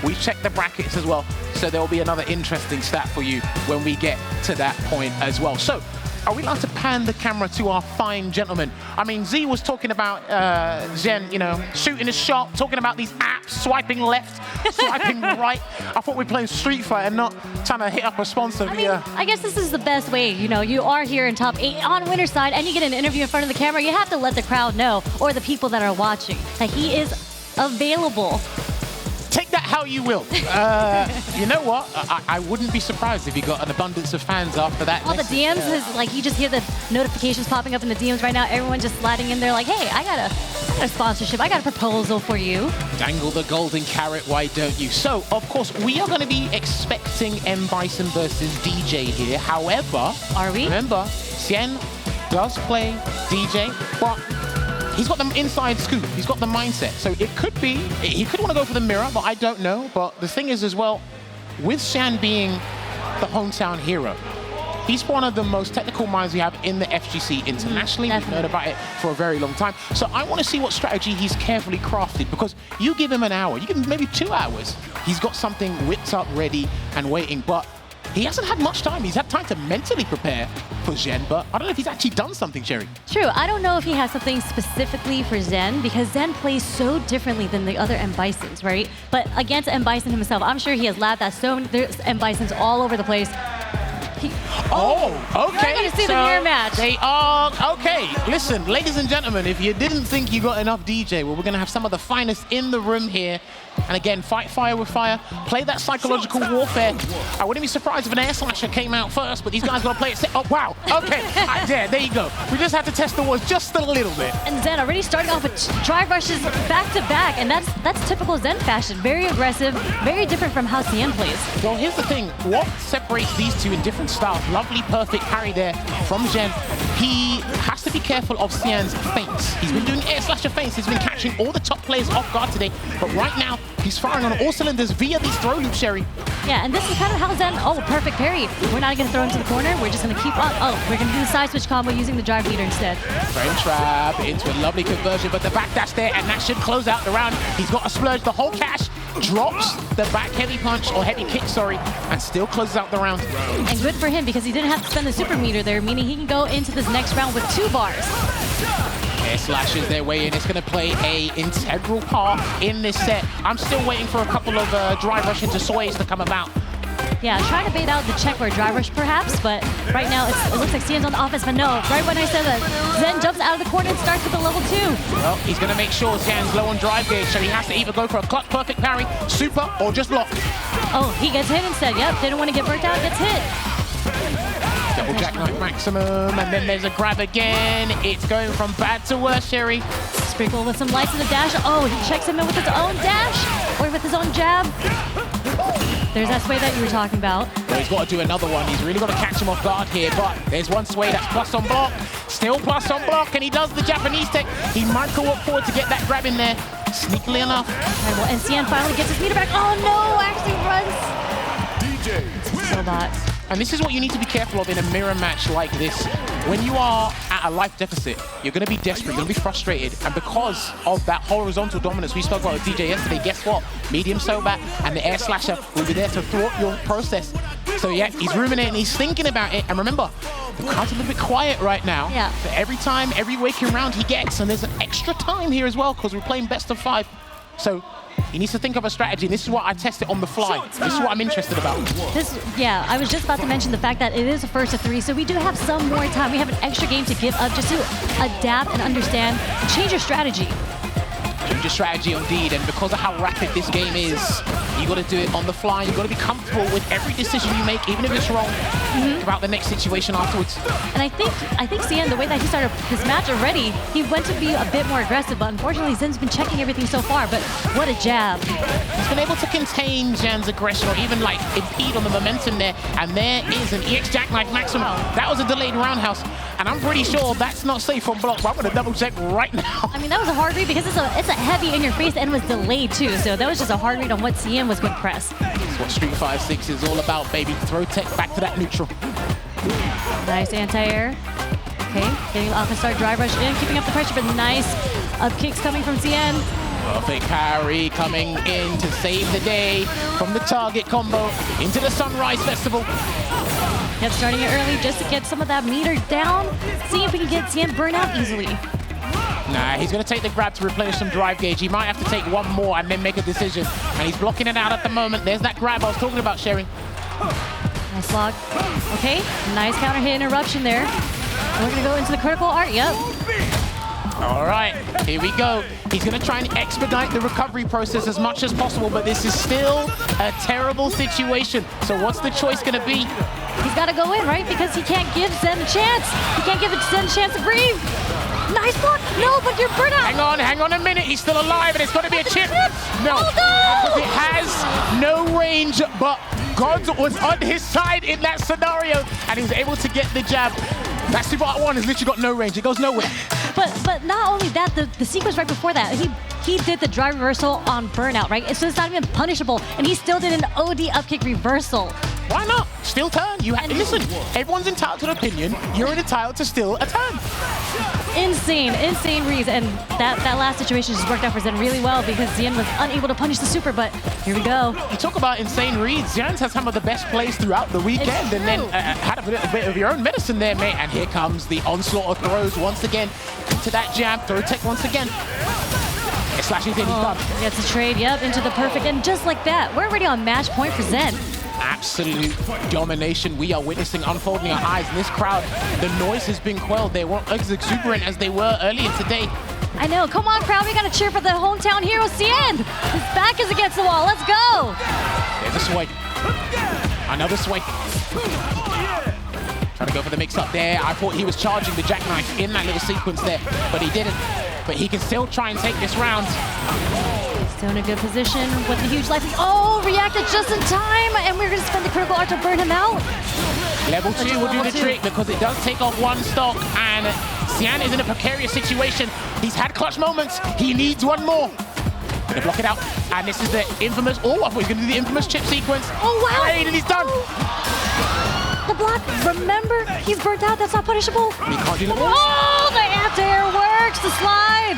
We checked the brackets as well, so there will be another interesting stat for you when we get to that point as well. So, are we allowed to pan the camera to our fine gentleman? I mean, Z was talking about Zhen, you know, shooting his shot, talking about these apps, swiping left, swiping right. I thought we were playing Street Fighter and not trying to hit up a sponsor via... I guess this is the best way. You know, you are here in top 8 on winner's side, and you get an interview in front of the camera. You have to let the crowd know, or the people that are watching, that he is available. Take that how you will. You know what? I wouldn't be surprised if he got an abundance of fans after that. All the DMs is like, you just hear the notifications popping up in the DMs right now. Everyone just sliding in there like, hey, I got a sponsorship. I got a proposal for you. Dangle the golden carrot, why don't you? So, of course, we are going to be expecting M. Bison versus DeeJay here. However, are we? Remember, Xian does play DeeJay, but he's got the inside scoop. He's got the mindset. So it could be, he could want to go for the mirror, but I don't know. But the thing is as well, with Xian being the hometown hero, he's one of the most technical minds we have in the FGC internationally. We've known about it for a very long time. So I want to see what strategy he's carefully crafted, because you give him an hour, you give him maybe 2 hours, he's got something whipped up, ready and waiting. But he hasn't had much time. He's had time to mentally prepare for Zhen, but I don't know if he's actually done something, Sherry. True. I don't know if he has something specifically for Zhen, because Zhen plays so differently than the other M. Bisons, right? But against M. Bison himself, I'm sure he has laughed at so many, there's M. Bisons all over the place. Okay. You're going to see the mirror match. They are, okay. Listen, ladies and gentlemen, if you didn't think you got enough DeeJay, well, we're going to have some of the finest in the room here. And again, fight fire with fire. Play that psychological warfare. I wouldn't be surprised if an air slasher came out first, but these guys got to play it. Oh, wow. Okay. There you go. We just have to test the waters just a little bit. And Zhen already starting off with drive rushes back to back, and that's typical Zhen fashion. Very aggressive, very different from how Xian plays. Well, here's the thing. What separates these two in different styles? Lovely, perfect parry there from Zhen. He has to be careful of Xian's feints. He's been doing air slasher feints. He's been catching all the top players off guard today. But right now, he's firing on all cylinders via these throw loops, Sherry. Yeah, and this is kind of how Zhen, perfect parry. We're not going to throw him to the corner. We're just going to keep on. We're going to do the side switch combo using the drive leader instead. Frame trap into a lovely conversion, but the back dash there, and that should close out the round. He's got to splurge the whole cash, drops the back heavy punch, or heavy kick, sorry, and still closes out the round. And good for him, because he didn't have to spend the super meter there, meaning he can go into this next round with 2 bars. Air slashes their way in. It's going to play a integral part in this set. I'm still waiting for a couple of drive rush into Soys to come about. Yeah, trying to bait out the check or drive rush perhaps, but right now it looks like Xian's on the offense, but no. Right when I said that, Zhen jumps out of the corner and starts with a level 2. Well, he's going to make sure Xian's low on drive gauge, so he has to either go for a clutch perfect parry, super, or just block. Oh, he gets hit instead. Yep, didn't want to get burnt out, gets hit. Double jackknife maximum, and then there's a grab again. It's going from bad to worse, Sherry. Sprinkle with some lights in the dash. Oh, he checks him in with his own dash, or with his own jab. There's that sway that you were talking about. Well, he's got to do another one. He's really got to catch him off guard here, but there's one sway that's plus on block. Still plus on block, and he does the Japanese tech. He might go up forward to get that grab in there. Sneakily enough. And Xian finally gets his meter back. Oh no, actually runs. DeeJay. So bad. And this is what you need to be careful of in a mirror match like this. When you are at a life deficit, you're going to be desperate, you're going to be frustrated. And because of that horizontal dominance we spoke about with DeeJay yesterday, guess what? Medium Sobat and the air slasher will be there to thwart your process. So yeah, he's ruminating, he's thinking about it. And remember, the crowd's a little bit quiet right now. Yeah. So every time, every waking round he gets, and there's an extra time here as well because we're playing best of 5. So he needs to think of a strategy, and this is what I tested on the fly. This is what I'm interested about. Yeah, I was just about to mention the fact that it is a first of 3, so we do have some more time. We have an extra game to give up just to adapt and understand, change your strategy. Change your strategy indeed, and because of how rapid this game is, you got to do it on the fly. You got to be comfortable with every decision you make, even if it's wrong, about the next situation afterwards. And I think Xian, the way that he started his match already, he went to be a bit more aggressive, but unfortunately Zhen's been checking everything so far, but what a jab. He's been able to contain Zhen's aggression or even like impede on the momentum there, and there is an EX Jackknife Maximum. That was a delayed roundhouse, and I'm pretty sure that's not safe on block, but I'm gonna double check right now. I mean, that was a hard read because it's a heavy in your face and was delayed too, so that was just a hard read on what Xian was going to press. That's what Street Fighter 6 is all about, baby. Throw tech back to that neutral. Nice anti-air. Okay, getting off and start drive rush in, keeping up the pressure, but nice up kicks coming from Xian. Perfect parry coming in to save the day from the target combo into the Sunrise Festival. Yep, starting it early just to get some of that meter down. See if we can get Xian burn out easily. Nah, he's going to take the grab to replenish some drive gauge. He might have to take one more and then make a decision. And he's blocking it out at the moment. There's that grab I was talking about, Sherry. Nice block. Okay, nice counter hit interruption there. We're going to go into the critical art. Yep. All right, here we go. He's going to try and expedite the recovery process as much as possible, but this is still a terrible situation. So what's the choice going to be? He's got to go in, right? Because he can't give Zhen a chance. He can't give Zhen a chance to breathe. Nice block. No, but you're burnt out. Hang on a minute. He's still alive, and it's going to be a chip. No, oh, no! Because it has no range, but God was on his side in that scenario, and he was able to get the jab. That Super Art 1 has literally got no range. It goes nowhere. But not only that, the sequence right before that, he did the drive reversal on burnout, right? So it's not even punishable, and he still did an OD upkick reversal. Why not? Still turn. You have to listen. Everyone's entitled to an opinion. You're entitled to still a turn. Insane reads, and that last situation just worked out for Zhen really well because Xian was unable to punish the super, but here we go. You talk about insane reads. Xian's had some of the best plays throughout the weekend, and then had a bit of your own medicine there, mate. And here comes the onslaught of throws once again into that jab. Throw tech once again. It slashes in, he's done. Gets a trade, yep, into the perfect, and just like that, we're already on match point for Zhen. Absolute domination we are witnessing unfolding our eyes. In this crowd, the noise has been quelled. They weren't as exuberant as they were earlier today. I know. Come on, crowd. We got to cheer for the hometown hero, Xian. His back is against the wall. Let's go. There's a sway. Another sway. Trying to go for the mix-up there. I thought he was charging the jackknife in that little sequence there, but he didn't. But he can still try and take this round. Still in a good position with the huge life. Oh, reacted just in time, and we're going to spend the critical art to burn him out. Level 2 will do the trick because it does take off one stock, and Xian is in a precarious situation. He's had clutch moments. He needs one more. Gonna block it out, and this is the infamous. Oh, I thought he was gonna do the infamous chip sequence. Oh wow! And he's done. The block. Remember, he's burnt out. That's not punishable. He can't do level. Oh, the anti-air works. The slide.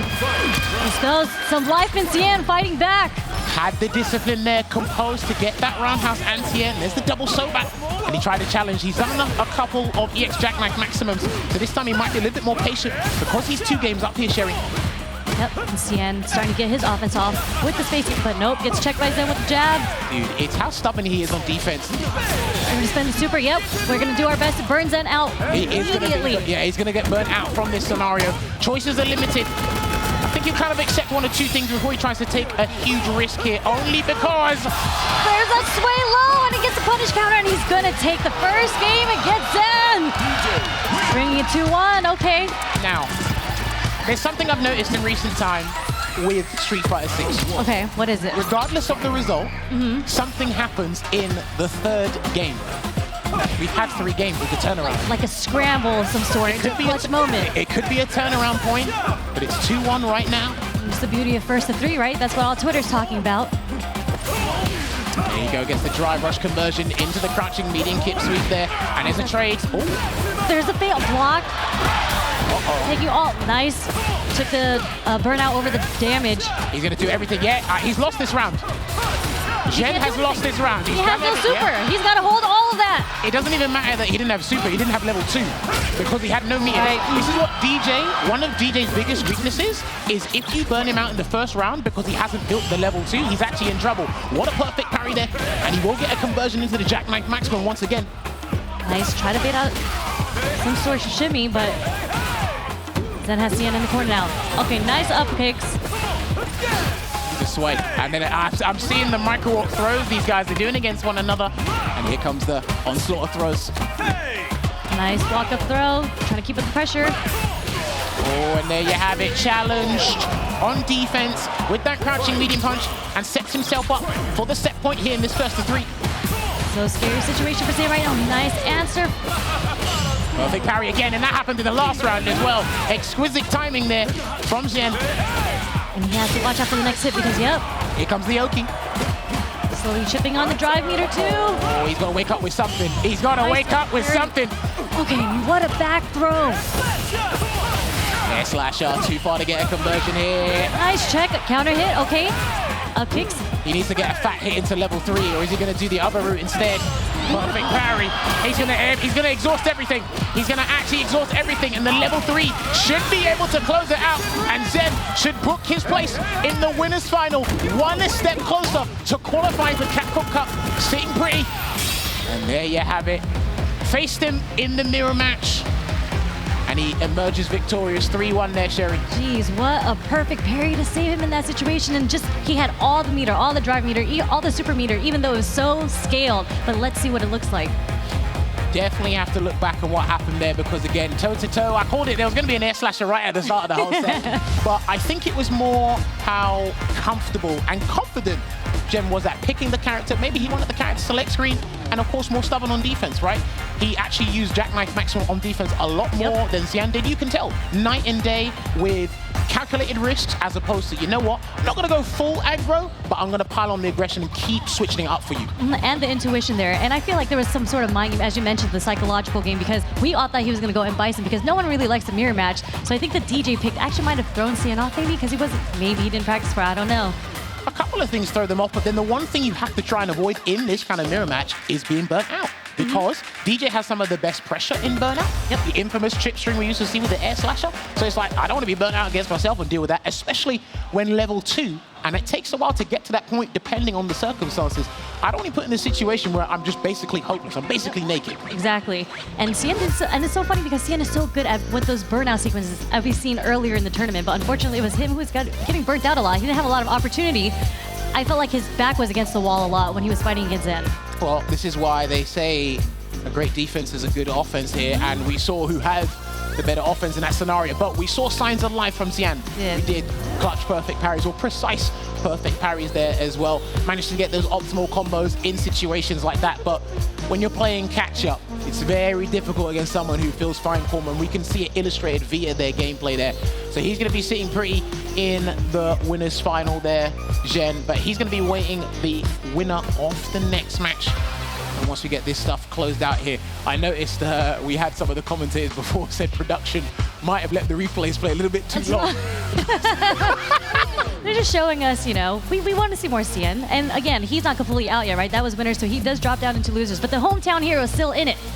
Let's go. Some life in Xian fighting back. Had the discipline there, composed to get that roundhouse anti-air. And there's the double soback. And he tried to challenge. He's done a couple of EX jackknife maximums. So this time he might be a little bit more patient because he's 2 games up here, Sherry. Yep, and Xian starting to get his offense off with the spacing, but nope, gets checked by Zhen with the jab. Dude, it's how stubborn he is on defense. We're gonna spend the super, yep. We're gonna do our best to burn Zhen out immediately. He's gonna get burnt out from this scenario. Choices are limited. I think he'll kind of accept 1 or 2 things before he tries to take a huge risk here, only because there's a sway low, and he gets a punish counter, and he's gonna take the first game and get Zhen. Bringing it 2-1, okay. Now, there's something I've noticed in recent time with Street Fighter 6. Okay, what is it? Regardless of the result, something happens in the 3rd game. We've had 3 games with the turnaround. Like a scramble of some sort. It could be a clutch moment. It could be a turnaround point, but it's 2-1 right now. It's the beauty of first to 3, right? That's what all Twitter's talking about. There you go, gets the drive rush conversion into the crouching medium kick sweep there, and there's a trade. Ooh. There's a fail block. Taking all nice. Took the burnout over the damage. He's gonna do everything. Yeah, he's lost this round. Zhen has lost this round. He has no super. Yeah. He's got to hold all of that. It doesn't even matter that he didn't have super. He didn't have level 2 because he had no meter. Right. This is what DeeJay, one of DeeJay's biggest weaknesses is if you burn him out in the first round because he hasn't built the level 2, he's actually in trouble. What a perfect parry there. And he will get a conversion into the jackknife maximum once again. Nice. Try to bait out some sort of shimmy, but Zhen has Xian in the corner now. Okay, nice up kicks. The sway. And then I'm seeing the micro walk throws these guys are doing against one another. And here comes the onslaught of throws. Nice walk up throw. Trying to keep up the pressure. Oh, and there you have it. Challenged on defense with that crouching medium punch and sets himself up for the set point here in this first to 3. So scary situation for Xian right now. Nice answer. Perfect parry again, and that happened in the last round as well. Exquisite timing there from Zhen. And he has to watch out for the next hit because, yep. Here comes the Oki. Slowly chipping on the drive meter too. Oh, he's got to wake up with something. He's got to wake up with something. Okay, what a back throw. Air slasher, too far to get a conversion here. Nice check, counter hit, okay. Up kicks. He needs to get a fat hit into level 3, or is he going to do the other route instead? Perfect parry. He's gonna exhaust everything. He's gonna actually exhaust everything, and the level 3 should be able to close it out. And Zhen should book his place in the winners final, one step closer to qualifying for Capcom Cup. Sitting pretty. And there you have it. Faced him in the mirror match. And he emerges victorious, 3-1 there, Sherry. Jeez, what a perfect parry to save him in that situation. And just, he had all the meter, all the drive meter, all the super meter, even though it was so scaled. But let's see what it looks like. Definitely have to look back on what happened there, because again, toe-to-toe, I called it, there was going to be an air slasher right at the start of the whole set. But I think it was more how comfortable and confident Zhen was at picking the character. Maybe he wanted the character select screen, and of course more stubborn on defense, right? He actually used Jackknife Maximum on defense a lot more than Xian did. You can tell, night and day with calculated risks, as opposed to, you know what, I'm not going to go full aggro, but I'm going to pile on the aggression and keep switching it up for you. And the intuition there. And I feel like there was some sort of mind game, as you mentioned, the psychological game, because we all thought he was going to go in Bison, because no one really likes the mirror match. So I think the DeeJay pick actually might have thrown Xian off, maybe, because maybe he didn't practice for it, I don't know. A couple of things throw them off, but then the one thing you have to try and avoid in this kind of mirror match is being burnt out. Because DeeJay has some of the best pressure in burnout. The infamous chip string we used to see with the air slasher. So it's like, I don't want to be burnt out against myself and deal with that, especially when level 2, and it takes a while to get to that point depending on the circumstances. I don't want to put in a situation where I'm just basically hopeless. I'm basically naked. Exactly. And Xian and it's so funny because Xian is so good at what those burnout sequences as we've seen earlier in the tournament, but unfortunately it was him who was getting burnt out a lot. He didn't have a lot of opportunity. I felt like his back was against the wall a lot when he was fighting against Zhen. Well, this is why they say a great defense is a good offense here, and we saw who had the better offense in that scenario, but we saw signs of life from Xian. We did clutch perfect parries, or precise perfect parries there as well. Managed to get those optimal combos in situations like that, but when you're playing catch-up, it's very difficult against someone who feels fine form, and we can see it illustrated via their gameplay there. So he's going to be sitting pretty in the winners final there, Zhen, but he's going to be waiting the winner of the next match. And once we get this stuff closed out here, I noticed we had some of the commentators before said production might have let the replays play a little bit too long. They're just showing us, you know, we want to see more Xian. And again, he's not completely out yet, right? That was winners, so he does drop down into losers. But the hometown hero is still in it.